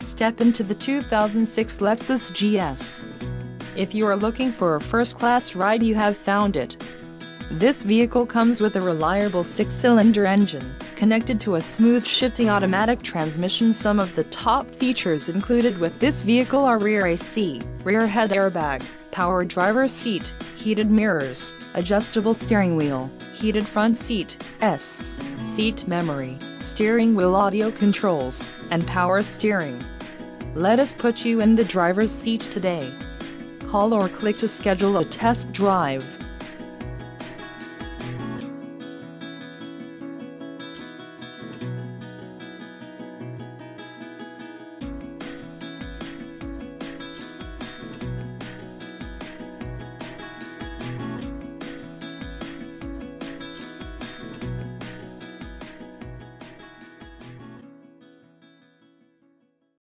step into the 2006 Lexus GS. If you are looking for a first-class ride, you have found it. This vehicle comes with a reliable 6-cylinder engine, connected to a smooth shifting automatic transmission. Some of the top features included with this vehicle are rear AC, rear head airbag, power driver's seat, heated mirrors, adjustable steering wheel, heated front seat, seat memory, steering wheel audio controls, and power steering. Let us put you in the driver's seat today. Call or click to schedule a test drive.